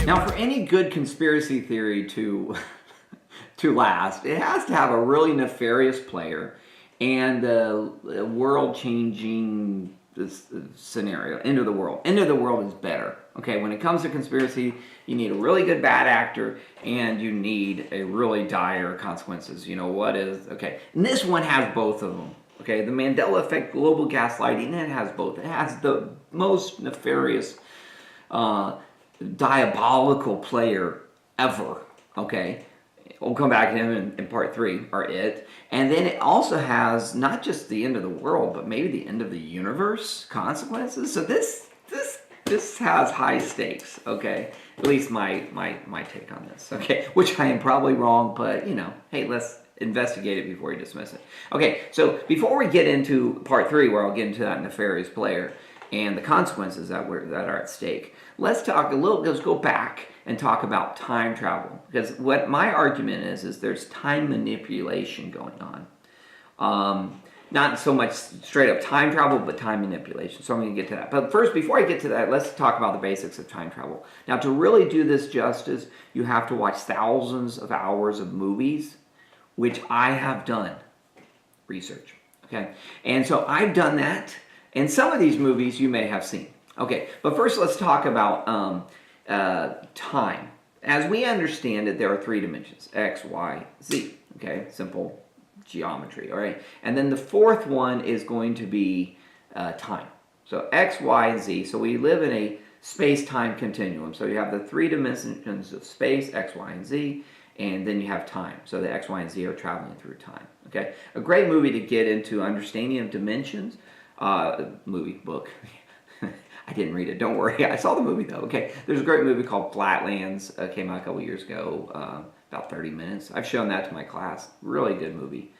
Now, for any good conspiracy theory to to last, it has to have a really nefarious player and a world-changing scenario. End of the world. End of the world is better. Okay, when it comes to conspiracy, you need a really good bad actor and you need a really dire consequences. You know what is okay? And this one has both of them. Okay, the Mandela Effect, global gaslighting, it has both. It has the most nefarious, diabolical player ever. Okay, we'll come back to him in part 3, or it. And then it also has not just the end of the world, but maybe the end of the universe consequences. So this has high stakes, okay? At least my take on this, okay? Which I am probably wrong, but you know, hey, let's investigate it before you dismiss it. Okay, so before we get into part 3, where I'll get into that nefarious player and the consequences that are at stake, let's go back and talk about time travel. Because what my argument is there's time manipulation going on. Not so much straight up time travel, but time manipulation. So I'm going to get to that. But first, before I get to that, let's talk about the basics of time travel. Now, to really do this justice, you have to watch thousands of hours of movies, which I have done research. Okay, and so I've done that, and some of these movies you may have seen. Okay, but first let's talk about time. As we understand it, there are 3 dimensions: X, Y, Z. Okay, simple geometry. All right, and then the fourth one is going to be time. So X, Y, and Z. So we live in a space-time continuum. So you have the 3 dimensions of space, X, Y, and Z, and then you have time. So the X, Y, and Z are traveling through time. Okay, a great movie to get into understanding of dimensions. Book. I didn't read it. Don't worry. I saw the movie though. Okay, there's a great movie called Flatlands. Came out a couple years ago. About 30 minutes. I've shown that to my class. Really good movie.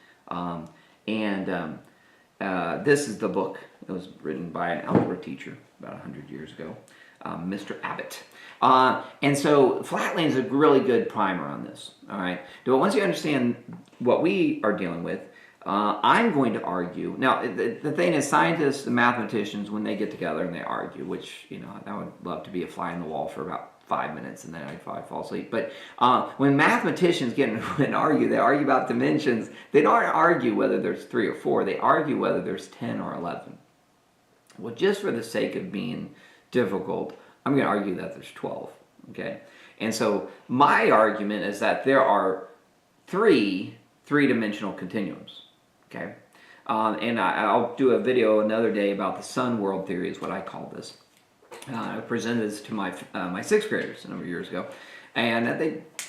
This is the book. It was written by an algebra teacher about 100 years ago, Mr. Abbott. And so Flatlands is a really good primer on this. All right. But once you understand what we are dealing with, I'm going to argue. Now, the thing is, scientists and mathematicians, when they get together and they argue, which, you know, I would love to be a fly in the wall for about 5 minutes and then I'd probably fall asleep. But when mathematicians get and argue, they argue about dimensions. They don't argue whether there's 3 or 4. They argue whether there's 10 or 11. Well, just for the sake of being difficult, I'm going to argue that there's 12. Okay? And so my argument is that there are 3 three-dimensional continuums. Okay, and I'll do a video another day about the sun world theory, is what I call this. I presented this to my 6th graders a number of years ago, and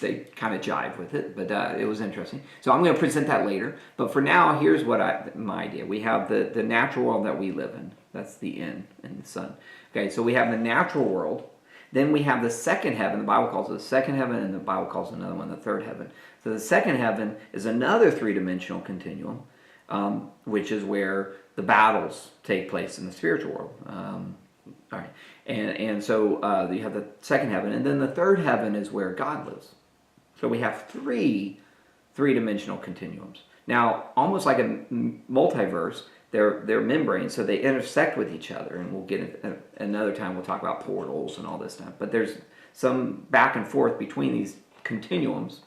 they kind of jive with it, but it was interesting. So I'm going to present that later. But for now, here's what my idea. We have the natural world that we live in. That's the in the sun. Okay, so we have the natural world. Then we have the second heaven. The Bible calls it the second heaven, and the Bible calls another one the third heaven. So the second heaven is another 3-dimensional continuum, which is where the battles take place in the spiritual world. All right, and so you have the second heaven, and then the third heaven is where God lives. So we have 3 three-dimensional continuums. Now, almost like a multiverse, they're membranes, so they intersect with each other, and we'll get another time. We'll talk about portals and all this stuff. But there's some back and forth between these continuums.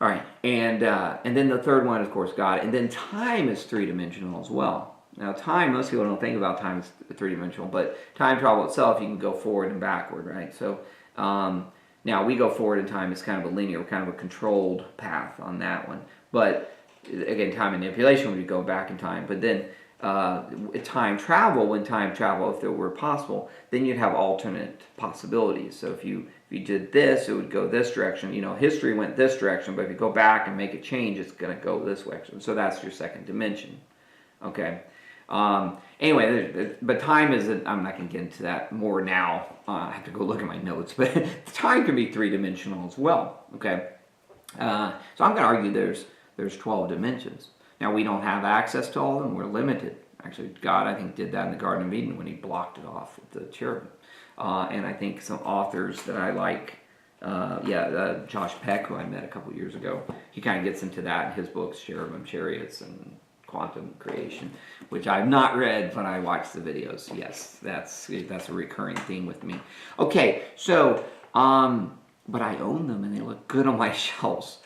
All right, and then the third one, of course, God, and then time is 3-dimensional as well. Now, time, most people don't think about time as 3-dimensional, but time travel itself, you can go forward and backward, right? So now we go forward in time. It's kind of a linear, kind of a controlled path on that one. But again, time manipulation would go back in time. But then time travel, if it were possible, then you'd have alternate possibilities. So if you did this, it would go this direction. You know, history went this direction, but if you go back and make a change, it's going to go this direction. So that's your second dimension. Okay. Anyway, but time is, I'm not going to get into that more now. I have to go look at my notes, but time can be 3-dimensional as well. Okay. So I'm going to argue there's 12 dimensions. Now, we don't have access to all of them. We're limited. Actually, God, I think, did that in the Garden of Eden when he blocked it off with the cherubim. And I think some authors that I like, Josh Peck, who I met a couple years ago, he kind of gets into that in his books, Cherubim Chariots and quantum creation, which I've not read, but I watch the videos. Yes, that's a recurring theme with me. Okay, so but I own them and they look good on my shelves.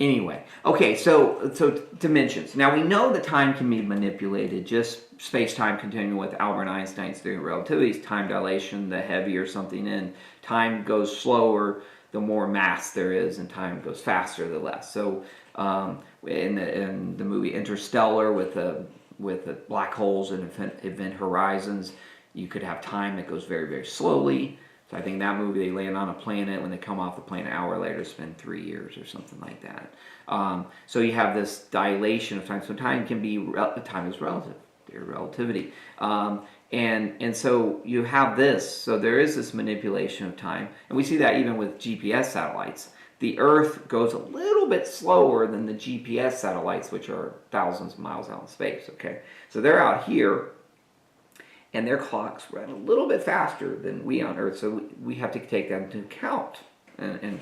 Anyway, okay, so dimensions. Now we know that time can be manipulated, just space-time continuum with Albert Einstein's theory of relativity, time dilation, the heavier something in, time goes slower, the more mass there is, and time goes faster, the less. So in the movie Interstellar with the black holes and event horizons, you could have time that goes very, very slowly. So I think that movie, they land on a planet. When they come off the planet, an hour later, spend 3 years or something like that. So you have this dilation of time. So time can be, time is relative, their relativity. And so you have this. So there is this manipulation of time. And we see that even with GPS satellites. The Earth goes a little bit slower than the GPS satellites, which are thousands of miles out in space. Okay, so they're out here, and their clocks run a little bit faster than we on Earth, so we have to take that into account. And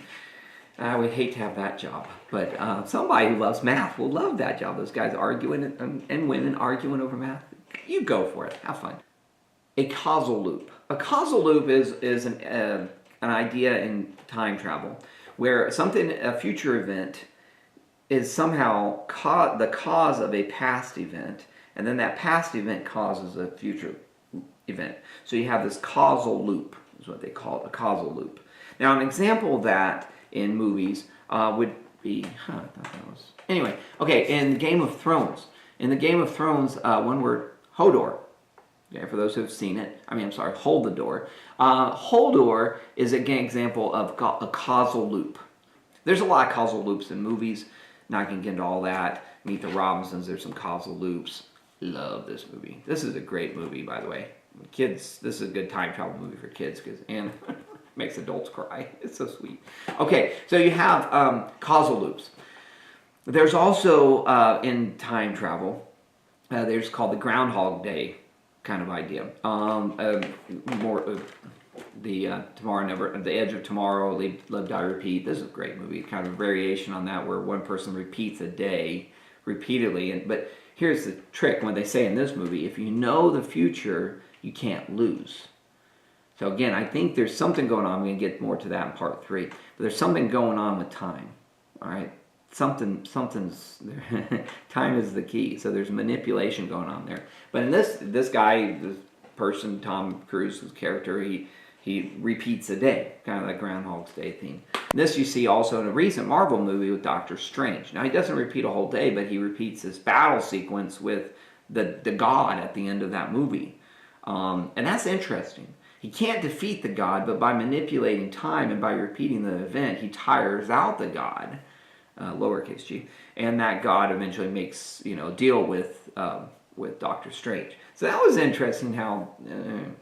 I would hate to have that job, but somebody who loves math will love that job. Those guys arguing and women arguing over math. You go for it. Have fun. A causal loop. A causal loop is an idea in time travel where a future event is somehow the cause of a past event, and then that past event causes a future event. So you have this causal loop, is what they call it, a causal loop. Now, an example of that in movies would be, I thought that was, anyway, okay, in Game of Thrones. In the Game of Thrones, one word, Hodor. Okay, for those who have seen it, Hold the Door. Hodor is an example of a causal loop. There's a lot of causal loops in movies. Not going to get into all that. Meet the Robinsons, there's some causal loops. Love this movie. This is a great movie, by the way. Kids, this is a good time travel movie for kids, and makes adults cry. It's so sweet. Okay, so you have causal loops. There's also, in time travel, there's called the Groundhog Day kind of idea. The Edge of Tomorrow, Live, Die, Repeat. This is a great movie. Kind of a variation on that where one person repeats a day repeatedly. But here's the trick when they say in this movie, if you know the future, you can't lose. So again, I think there's something going on. I'm going to get more to that in part 3. But there's something going on with time. All right? Something's there. Time is the key. So there's manipulation going on there. But in this person, Tom Cruise's character, he repeats a day, kind of like Groundhog's Day theme. This you see also in a recent Marvel movie with Doctor Strange. Now he doesn't repeat a whole day, but he repeats this battle sequence with the god at the end of that movie. And that's interesting. He can't defeat the god, but by manipulating time and by repeating the event, he tires out the god. Lowercase g, and that god eventually makes a deal with Doctor Strange. So that was interesting. How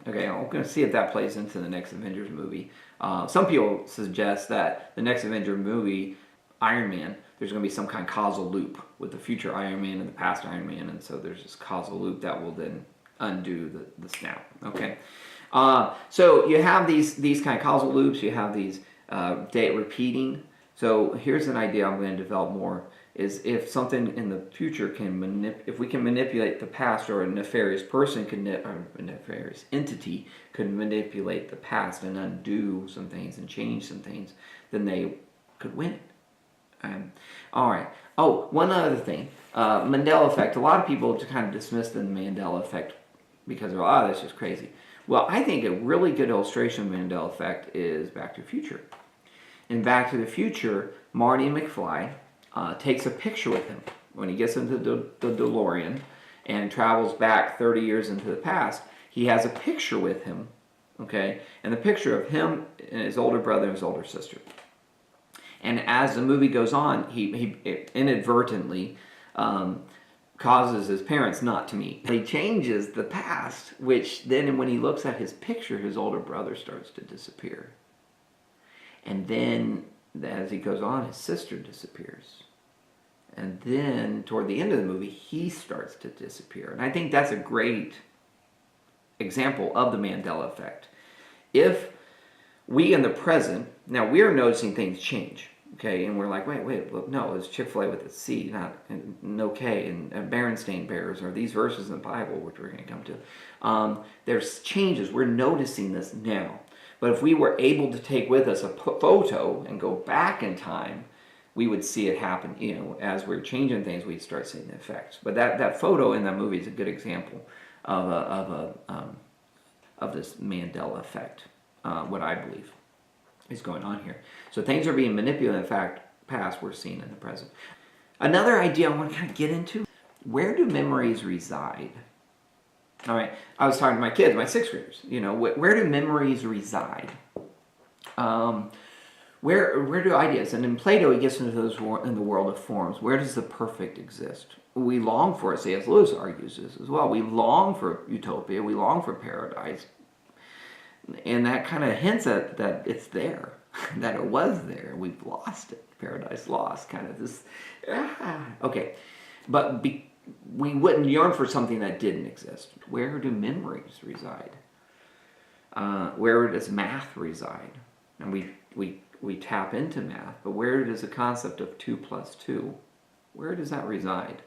okay, I'm going to see if that plays into the next Avengers movie. Some people suggest that the next Avengers movie, Iron Man, there's going to be some kind of causal loop with the future Iron Man and the past Iron Man, and so there's this causal loop that will then undo the snap. Okay, so you have these kind of causal loops. You have these day repeating. So here's an idea I'm going to develop more, is if something in the future if we can manipulate the past, or a nefarious person or a nefarious entity could manipulate the past and undo some things and change some things, then they could win it. All right. Oh, one other thing. Mandela Effect. A lot of people just kind of dismiss the Mandela Effect because they're, that's just crazy. Well, I think a really good illustration of Mandela Effect is Back to the Future. In Back to the Future, Marty McFly takes a picture with him when he gets into the DeLorean and travels back 30 years into the past. He has a picture with him, okay? And the picture of him and his older brother and his older sister. And as the movie goes on, he inadvertently causes his parents not to meet. He changes the past, which then when he looks at his picture, his older brother starts to disappear. And then, as he goes on, his sister disappears. And then, toward the end of the movie, he starts to disappear. And I think that's a great example of the Mandela Effect. If we in the present, now we're noticing things change. Okay, and we're like, wait, look, no, it's Chick-fil-A with a C, not no K, and Berenstain Bears, or these verses in the Bible, which we're going to come to. There's changes. We're noticing this now. But if we were able to take with us a photo and go back in time, we would see it happen. You know, as we're changing things, we'd start seeing the effects. But that photo in that movie is a good example of this Mandela effect, what I believe is going on here. So things are being manipulated in the past, we're seeing in the present. Another idea I want to kind of get into, where do memories reside? All right, I was talking to my kids, my sixth graders, you know, where do memories reside? Where do ideas, and in Plato he gets into those in the world of forms, where does the perfect exist? We long for it, C.S. Lewis argues this as well, we long for utopia, we long for paradise, and that kind of hints at that it's there, that it was there. We've lost it. Paradise lost, kind of this. Okay, but we wouldn't yearn for something that didn't exist. Where do memories reside? Where does math reside? And we tap into math, but where does the concept of 2 + 2? Where does that reside?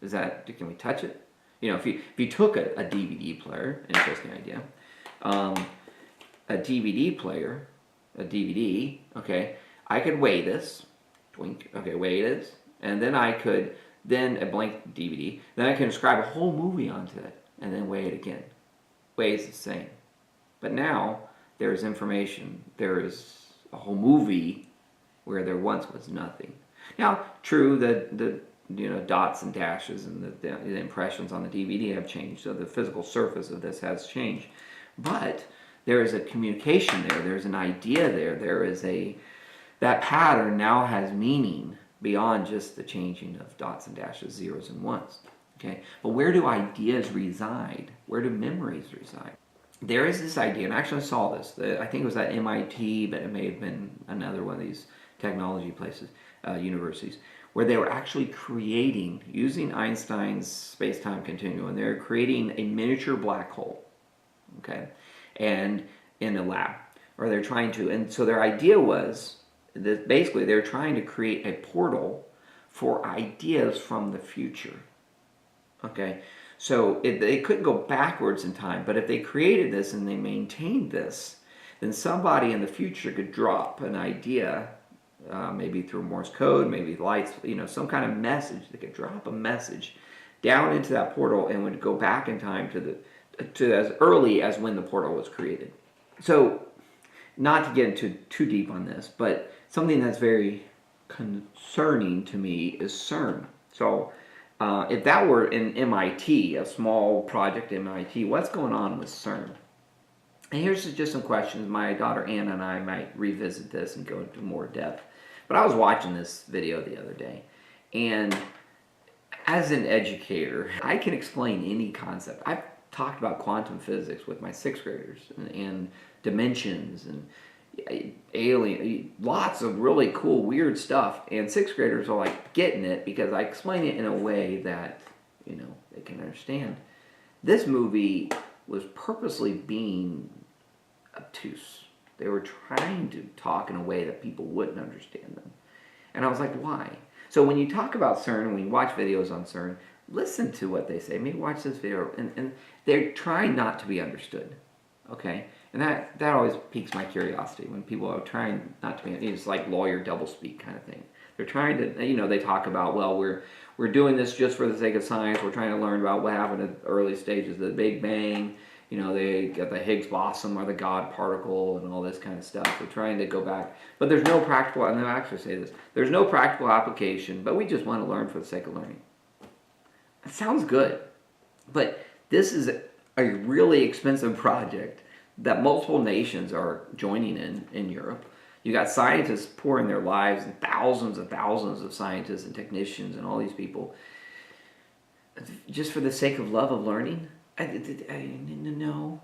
Can we touch it? You know, if you took a DVD player, interesting idea. A DVD player, a DVD, okay, I could weigh this, weigh this, and then a blank DVD, then I can inscribe a whole movie onto it, and then weigh it again. Weighs the same. But now, there's information, there is a whole movie where there once was nothing. Now, true, the dots and dashes and the impressions on the DVD have changed, so the physical surface of this has changed. But there is a communication there, there's an idea there, that pattern now has meaning beyond just the changing of dots and dashes, zeros and ones. Okay? But where do ideas reside? Where do memories reside? There is this idea, and I actually saw this, I think it was at MIT, but it may have been another one of these technology places, universities, where they were actually creating, using Einstein's space-time continuum, they're creating a miniature black hole. Okay, and in a lab, or they're trying to, and so their idea was that basically they're trying to create a portal for ideas from the future. Okay, so they couldn't go backwards in time, but if they created this and they maintained this, then somebody in the future could drop an idea, maybe through Morse code, maybe lights, you know, some kind of message. They could drop a message down into that portal and would go back in time to as early as when the portal was created. So, not to get into too deep on this, but something that's very concerning to me is CERN. So, if that were in MIT, a small project at MIT, what's going on with CERN? And here's just some questions. My daughter Anna and I might revisit this and go into more depth. But I was watching this video the other day, and as an educator, I can explain any concept. I've talked about quantum physics with my sixth graders and dimensions and alien, lots of really cool, weird stuff. And sixth graders are like getting it because I explain it in a way that, you know, they can understand. This movie was purposely being obtuse. They were trying to talk in a way that people wouldn't understand them. And I was like, why? So when you talk about CERN and when you watch videos on CERN, listen to what they say. Maybe watch this video. And they're trying not to be understood. Okay? And that always piques my curiosity when people are trying not to be, it's like lawyer doublespeak kind of thing. They're trying to, you know, they talk about, well, we're doing this just for the sake of science. We're trying to learn about what happened at the early stages of the Big Bang. You know, they got the Higgs boson or the God particle and all this kind of stuff. They're trying to go back. But there's no practical, and they'll actually say this, there's no practical application, but we just want to learn for the sake of learning. It sounds good, but this is a really expensive project that multiple nations are joining in Europe. You got scientists pouring their lives, and thousands of scientists and technicians and all these people, just for the sake of love of learning. No,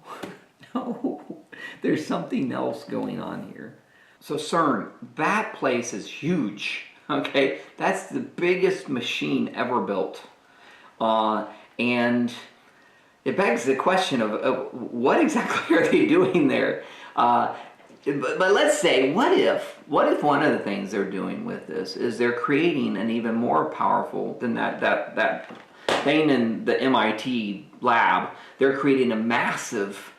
there's something else going on here. So CERN, that place is huge. Okay, that's the biggest machine ever built, and it begs the question of what exactly are they doing there? but let's say, what if one of the things they're doing with this is they're creating an even more powerful than that thing in the MIT lab. They're creating a massive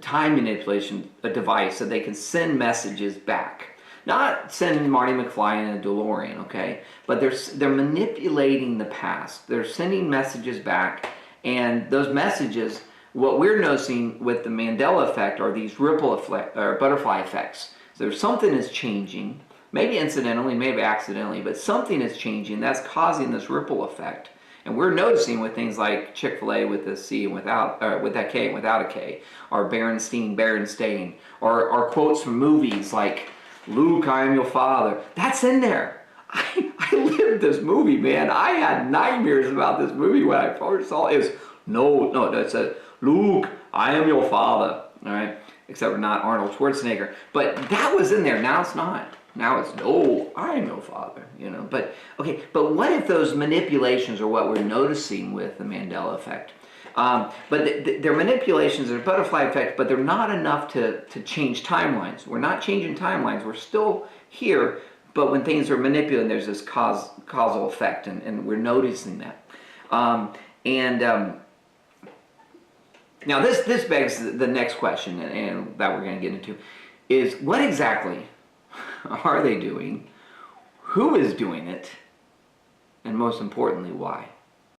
time manipulation device so they can send messages back. Not send Marty McFly in a DeLorean, okay? But they're manipulating the past. They're sending messages back, and those messages, what we're noticing with the Mandela effect are these ripple effect, or butterfly effects. So something is changing, maybe incidentally, maybe accidentally, but something is changing that's causing this ripple effect. And we're noticing with things like Chick-fil-A with a C and without, with that K and without a K, or Berenstain, or quotes from movies like, Luke, I am your father. That's in there. I lived this movie, man. I had nightmares about this movie when I first saw it. It was, no, it said, Luke, I am your father. All right? Except we're not Arnold Schwarzenegger. But that was in there. Now it's not. Now it's, no, I am your father. You know, but, okay, but what if those manipulations are what we're noticing with the Mandela effect? But their manipulations are butterfly effect, but they're not enough to change timelines. We're not changing timelines. We're still here, but when things are manipulated, there's this causal effect, and we're noticing that. Now this begs the next question, and that we're going to get into, is what exactly are they doing? Who is doing it? And most importantly, why?